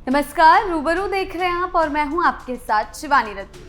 नमस्कार, रूबरू देख रहे हैं आप और मैं हूं आपके साथ शिवानी रत्नी।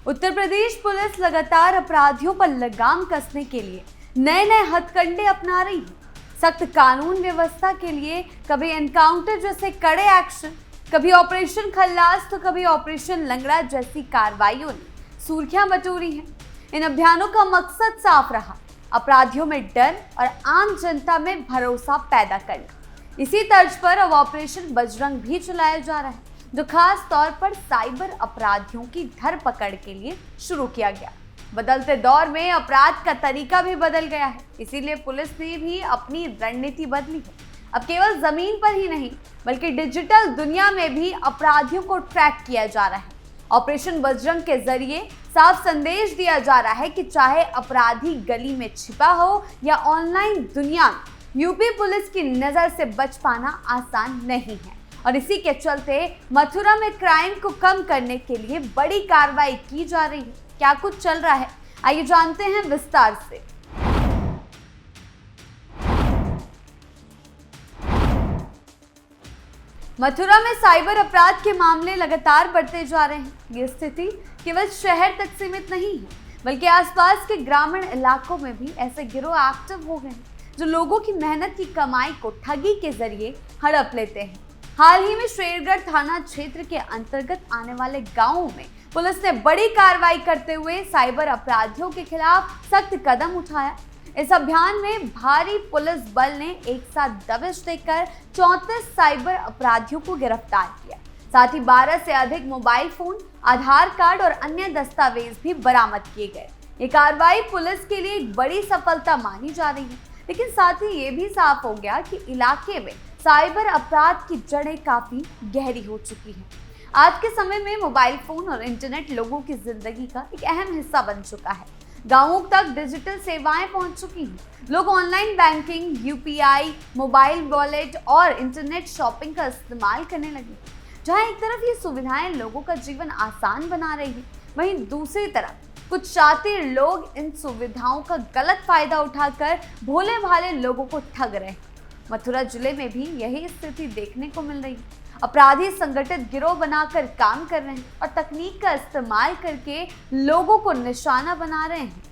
उत्तर प्रदेश पुलिस लगातार अपराधियों पर लगाम कसने के लिए नए नए हथकंडे अपना रही है। सख्त कानून व्यवस्था के लिए कभी एनकाउंटर जैसे कड़े एक्शन, कभी ऑपरेशन खल्लास तो कभी ऑपरेशन लंगड़ा जैसी कार्रवाइयों ने सुर्खियां बटोरी हैं। इन अभियानों का मकसद साफ रहा, अपराधियों में डर और आम जनता में भरोसा पैदा करना। इसी तर्ज पर अब ऑपरेशन बजरंग भी चलाया जा रहा है, जो खास तौर पर साइबर अपराधियों की धरपकड़ के लिए शुरू किया गया। बदलते दौर में अपराध का तरीका भी बदल गया है, इसीलिए पुलिस ने भी अपनी रणनीति बदली है। अब केवल जमीन पर ही नहीं बल्कि डिजिटल दुनिया में भी अपराधियों को ट्रैक किया जा रहा है। ऑपरेशन बजरंग के जरिए साफ संदेश दिया जा रहा है कि चाहे अपराधी गली में छिपा हो या ऑनलाइन दुनिया में, यूपी पुलिस की नजर से बच पाना आसान नहीं है। और इसी के चलते मथुरा में क्राइम को कम करने के लिए बड़ी कार्रवाई की जा रही है। क्या कुछ चल रहा है, आइए जानते हैं विस्तार से। मथुरा में साइबर अपराध के मामले लगातार बढ़ते जा रहे हैं। ये स्थिति केवल शहर तक सीमित नहीं है, बल्कि आसपास के ग्रामीण इलाकों में भी ऐसे गिरोह एक्टिव हो गए हैं, जो लोगों की मेहनत की कमाई को ठगी के जरिए हड़प लेते हैं। हाल ही में शेरगढ़ थाना क्षेत्र के अंतर्गत आने वाले गांवों में पुलिस ने बड़ी कार्रवाई करते हुए साइबर अपराधियों के खिलाफ सख्त कदम उठाया। इस अभियान में भारी पुलिस बल ने एक साथ दबिश देकर 34 साइबर अपराधियों को गिरफ्तार किया। साथ ही 12 से अधिक मोबाइल फोन, आधार कार्ड और अन्य दस्तावेज भी बरामद किए गए। ये कार्रवाई पुलिस के लिए एक बड़ी सफलता मानी जा रही है, लेकिन साथ ही ये भी साफ हो गया कि इलाके में साइबर अपराध की जड़ें काफी गहरी हो चुकी हैं। आज के समय में मोबाइल फोन और इंटरनेट लोगों की जिंदगी का एक अहम हिस्सा बन चुका है। गांवों तक डिजिटल सेवाएं पहुंच चुकी हैं। लोग online banking, UPI, mobile wallet और इंटरनेट शॉपिंग का इस्तेमाल करने लगे। जहां एक तरफ ये सुविधाएं लोगों का जीवन आसान बना रही है, वहीं दूसरी तरफ कुछ शातिर लोग इन सुविधाओं का गलत फायदा उठाकर भोले भाले लोगों को ठग रहे हैं। मथुरा जिले में भी यही स्थिति देखने को मिल रही है। अपराधी संगठित गिरोह बनाकर काम कर रहे हैं और तकनीक का इस्तेमाल करके लोगों को निशाना बना रहे हैं।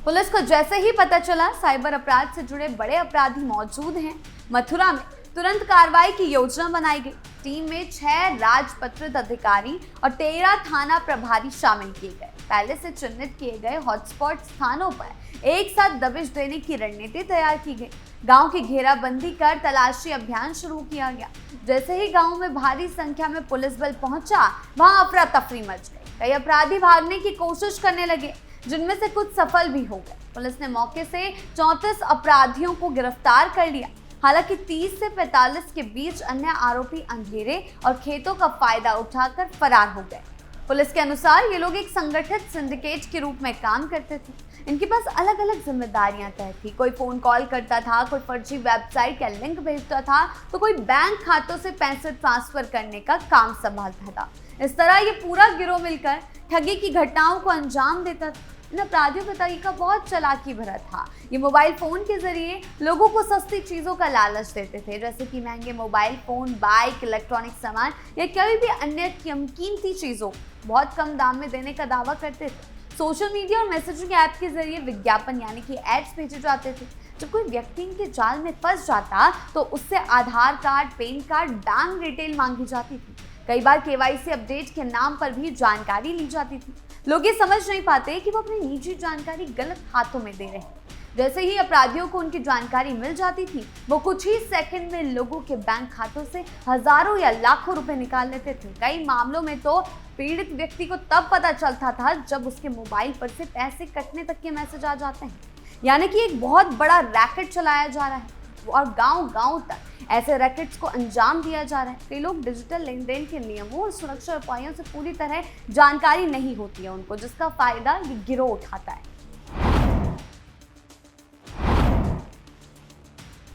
पुलिस को जैसे ही पता चला साइबर अपराध से जुड़े बड़े अपराधी मौजूद हैं, मथुरा में तुरंत कार्रवाई की योजना बनाई गई। टीम में 6 राजपत्रित अधिकारी और 13 थाना प्रभारी शामिल किए गए। पहले से चिन्हित किए गए हॉटस्पॉट स्थानों पर एक साथ दबिश देने की रणनीति तैयार की गई। गांव की घेराबंदी कर तलाशी अभियान शुरू किया गया। जैसे ही गांव में भारी संख्या में पुलिस बल पहुंचा, वहां अफरा तफरी मच गई। कई अपराधी भागने की कोशिश करने लगे, जिनमें से कुछ सफल भी हो गए। पुलिस ने मौके से 34 अपराधियों को गिरफ्तार कर लिया। हालांकि 30 से 45 के बीच अन्य आरोपी अंधेरे और खेतों का फायदा उठाकर फरार हो गए। पुलिस के अनुसार ये लोग एक संगठित सिंडिकेट के रूप में काम करते थे। इनके पास अलग अलग जिम्मेदारियां तय थी। कोई फोन कॉल करता था, कोई फर्जी वेबसाइट का लिंक भेजता था, तो कोई बैंक खातों से पैसे ट्रांसफर करने का काम संभालता था। इस तरह ये पूरा गिरोह मिलकर ठगी की घटनाओं को अंजाम देता था। इन अपराधियों का तरीका बहुत चालाकी भरा था। ये मोबाइल फोन के जरिए लोगों को सस्ती चीजों का लालच देते थे, जैसे कि महंगे मोबाइल फोन, बाइक, इलेक्ट्रॉनिक सामान या कोई भी अन्य कीमती चीजों बहुत कम दाम में देने का दावा करते थे। सोशल मीडिया और मैसेजिंग ऐप के जरिए विज्ञापन यानी कि एड्स भेजे जाते थे। जब कोई व्यक्ति इनके जाल में फंस जाता तो उससे Aadhaar card, PAN card, bank detail मांगी जाती थी। कई बार केवाईसी अपडेट के नाम पर भी जानकारी ली जाती थी। लोग ये समझ नहीं पाते कि वो अपनी निजी जानकारी गलत हाथों में दे रहे हैं। जैसे ही अपराधियों को उनकी जानकारी मिल जाती थी, वो कुछ ही सेकंड में लोगों के बैंक खातों से हजारों या लाखों रुपए निकाल लेते थे। कई मामलों में तो पीड़ित व्यक्ति को तब पता चलता था जब उसके मोबाइल पर से पैसे कटने तक के मैसेज आ जाते हैं। यानी कि एक बहुत बड़ा रैकेट चलाया जा रहा है और गांव-गांव तक ऐसे रैकेट्स को अंजाम दिया जा रहा है। कई लोग डिजिटल लेन देन के नियमों और सुरक्षा उपायों से पूरी तरह जानकारी नहीं होती है उनको, जिसका फायदा ये गिरोह उठाता है।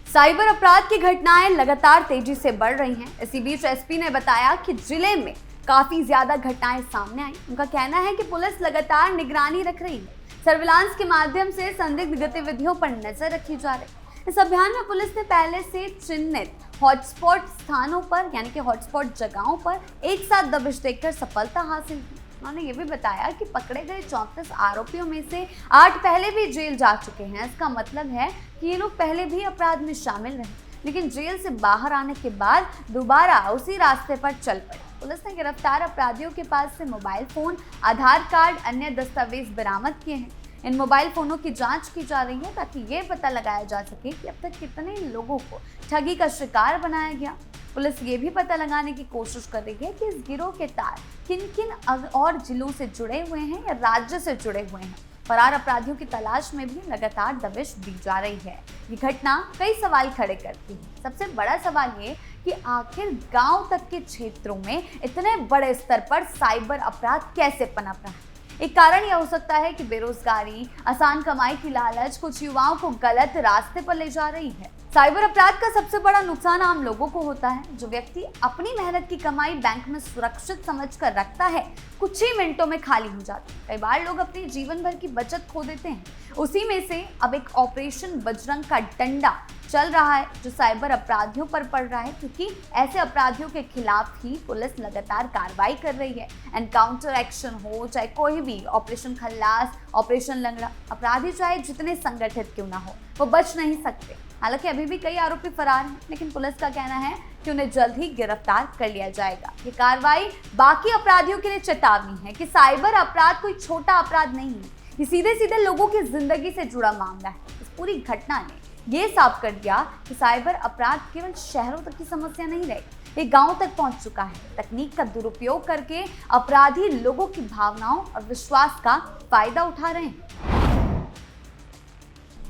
साइबर अपराध की घटनाएं लगातार तेजी से बढ़ रही हैं। इसी बीच एसपी ने बताया कि जिले में काफी ज्यादा घटनाएं सामने आई। उनका कहना है कि पुलिस लगातार निगरानी रख रही है। सर्विलांस के माध्यम से संदिग्ध गतिविधियों पर नजर रखी जा रही है। इस अभियान में पुलिस ने पहले से चिन्हित हॉटस्पॉट स्थानों पर यानी कि हॉटस्पॉट जगहों पर एक साथ दबिश देकर सफलता हासिल की। उन्होंने ये भी बताया कि पकड़े गए 34 आरोपियों में से 8 पहले भी जेल जा चुके हैं। इसका मतलब है कि ये लोग पहले भी अपराध में शामिल रहे, लेकिन जेल से बाहर आने के बाद दोबारा उसी रास्ते पर चल पड़े। पुलिस ने गिरफ्तार अपराधियों के पास से मोबाइल फोन, आधार कार्ड, अन्य दस्तावेज बरामद किए हैं। इन मोबाइल फोनों की जांच की जा रही है ताकि ये पता लगाया जा सके कि अब तक कितने लोगों को ठगी का शिकार बनाया गया। पुलिस ये भी पता लगाने की कोशिश कर रही है कि इस गिरोह के तार किन किन और जिलों से जुड़े हुए हैं या राज्य से जुड़े हुए हैं। फरार अपराधियों की तलाश में भी लगातार दबिश दी जा रही है। ये घटना कई सवाल खड़े करती है। सबसे बड़ा सवाल ये कि आखिर गांव तक के क्षेत्रों में इतने बड़े स्तर पर साइबर अपराध कैसे पनप रहा है। एक कारण यह हो सकता है कि बेरोजगारी, आसान कमाई की लालच कुछ युवाओं को गलत रास्ते पर ले जा रही है। साइबर अपराध का सबसे बड़ा नुकसान आम लोगों को होता है। जो व्यक्ति अपनी मेहनत की कमाई बैंक में सुरक्षित समझकर रखता है, कुछ ही मिनटों में खाली हो जाती है। कई बार लोग अपनी जीवन भर की बचत खो देते हैं। उसी में से अब एक ऑपरेशन बजरंग का डंडा चल रहा है जो साइबर अपराधियों पर पड़ रहा है, क्योंकि ऐसे अपराधियों के खिलाफ ही पुलिस लगातार कार्रवाई कर रही है। एनकाउंटर एक्शन हो, चाहे कोई भी ऑपरेशन खल्लास, ऑपरेशन लंगड़ा, अपराधी चाहे जितने संगठित क्यों ना हो, वो बच नहीं सकते। हालांकि अभी भी कई आरोपी फरार हैं, लेकिन पुलिस का कहना है कि उन्हें जल्द ही गिरफ्तार कर लिया जाएगा। ये कार्रवाई बाकी अपराधियों के लिए चेतावनी है कि साइबर अपराध कोई छोटा अपराध नहीं है, ये सीधे सीधे लोगों की जिंदगी से जुड़ा मामला है। इस पूरी घटना ने ये साफ कर दिया कि साइबर अपराध केवल शहरों तक की समस्या नहीं रही, ये गांव तक पहुंच चुका है। तकनीक का दुरुपयोग करके अपराधी लोगों की भावनाओं और विश्वास का फायदा उठा रहे हैं।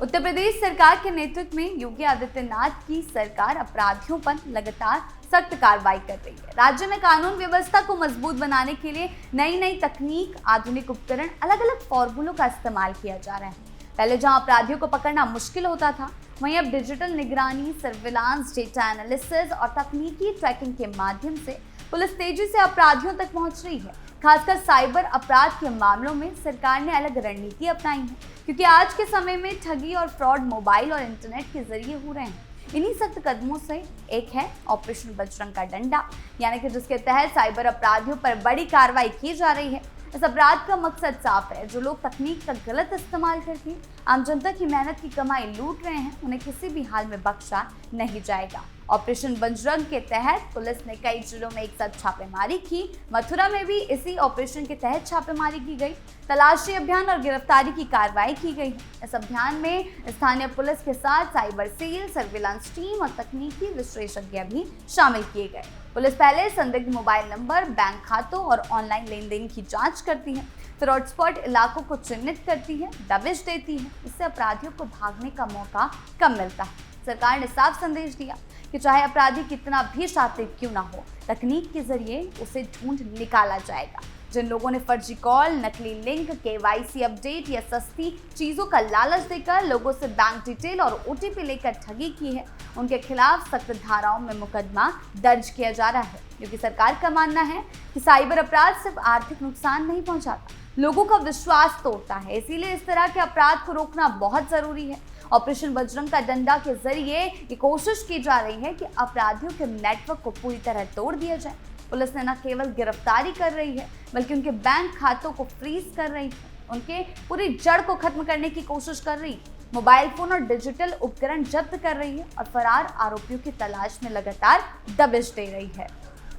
उत्तर प्रदेश सरकार के नेतृत्व में योगी आदित्यनाथ की सरकार अपराधियों पर लगातार सख्त कार्रवाई कर रही है। राज्य में कानून व्यवस्था को मजबूत बनाने के लिए नई तकनीक, आधुनिक उपकरण, अलग अलग फॉर्मूलों का इस्तेमाल किया जा रहा है। पहले जहां अपराधियों को पकड़ना मुश्किल होता था, वहीं अब डिजिटल निगरानी, सर्विलांस, डेटा एनालिसिस और तकनीकी ट्रैकिंग के माध्यम से पुलिस तेजी से अपराधियों तक पहुंच रही है। खासकर साइबर अपराध के मामलों में सरकार ने अलग रणनीति अपनाई है, क्योंकि आज के समय में ठगी और फ्रॉड मोबाइल और इंटरनेट के जरिए हो रहे हैं। इन्हीं सख्त कदमों से एक है ऑपरेशन बजरंग का डंडा, यानी कि जिसके तहत साइबर अपराधियों पर बड़ी कार्रवाई की जा रही है। इस अपराध का मकसद साफ है। जो लोग तकनीक का गलत इस्तेमाल करके आम जनता की मेहनत की कमाई लूट रहे हैं, उन्हें किसी भी हाल में बख्शा नहीं जाएगा। ऑपरेशन बजरंग के तहत पुलिस ने कई जिलों में एक साथ छापेमारी की। मथुरा में भी इसी ऑपरेशन के तहत छापेमारी की गई, तलाशी अभियान और गिरफ्तारी की कार्रवाई की गई। इस अभियान में स्थानीय पुलिस के साथ साइबर सेल, सर्विलांस टीम और तकनीकी विशेषज्ञ भी शामिल किए गए। पुलिस पहले संदिग्ध मोबाइल नंबर, बैंक खातों और ऑनलाइन लेन देन की जांच करती है, फिर हॉटस्पॉट इलाकों को चिन्हित करती है, दबिश देती है। इससे अपराधियों को भागने का मौका कम मिलता है। सरकार ने साफ संदेश दिया कि चाहे अपराधी कितना भी शातिर क्यों ना हो, तकनीक के जरिए उसे ढूंढ निकाला जाएगा। जिन लोगों ने फर्जी कॉल, नकली लिंक, केवाईसी अपडेट या सस्ती चीजों का लालच देकर लोगों से बैंक डिटेल और ओटीपी लेकर ठगी की है, उनके खिलाफ सख्त धाराओं में मुकदमा दर्ज किया जा रहा है। क्योंकि सरकार का मानना है कि साइबर अपराध सिर्फ आर्थिक नुकसान नहीं पहुंचाता, लोगों का विश्वास तोड़ता है। इसीलिए इस तरह के अपराध को रोकना बहुत जरूरी है। ऑपरेशन बजरंग का डंडा के जरिए ये कोशिश की जा रही है कि अपराधियों के नेटवर्क को पूरी तरह तोड़ दिया जाए। पुलिस ने न केवल गिरफ्तारी कर रही है, बल्कि उनके बैंक खातों को फ्रीज कर रही है, उनके पूरी जड़ को खत्म करने की कोशिश कर रही है, मोबाइल फोन और डिजिटल उपकरण जब्त कर रही है और फरार आरोपियों की तलाश में लगातार दबिश दे रही है।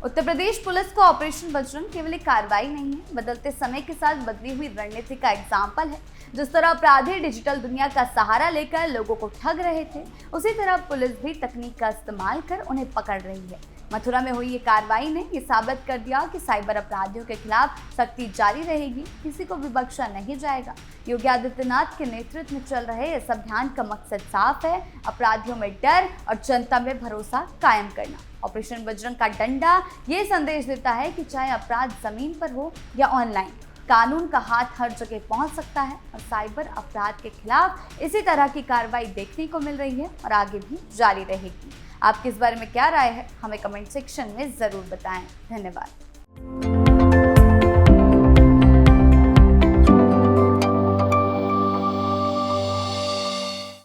उत्तर प्रदेश पुलिस का ऑपरेशन बजरंग केवल एक कार्रवाई नहीं है, बदलते समय के साथ बदली हुई रणनीति का एग्जाम्पल है। जिस तरह अपराधी डिजिटल दुनिया का सहारा लेकर लोगों को ठग रहे थे, उसी तरह पुलिस भी तकनीक का इस्तेमाल कर उन्हें पकड़ रही है। मथुरा में हुई ये कार्रवाई ने ये साबित कर दिया कि साइबर अपराधियों के खिलाफ सख्ती जारी रहेगी, किसी को भी बख्शा नहीं जाएगा। योगी आदित्यनाथ के नेतृत्व में चल रहे इस अभियान का मकसद साफ है, अपराधियों में डर और जनता में भरोसा कायम करना। ऑपरेशन बजरंग का डंडा ये संदेश देता है कि चाहे अपराध जमीन पर हो या ऑनलाइन, कानून का हाथ हर जगह पहुंच सकता है और साइबर अपराध के खिलाफ इसी तरह की कार्रवाई देखने को मिल रही है और आगे भी जारी रहेगी। आपकी इस बारे में क्या राय है, हमें कमेंट सेक्शन में जरूर बताएं। धन्यवाद।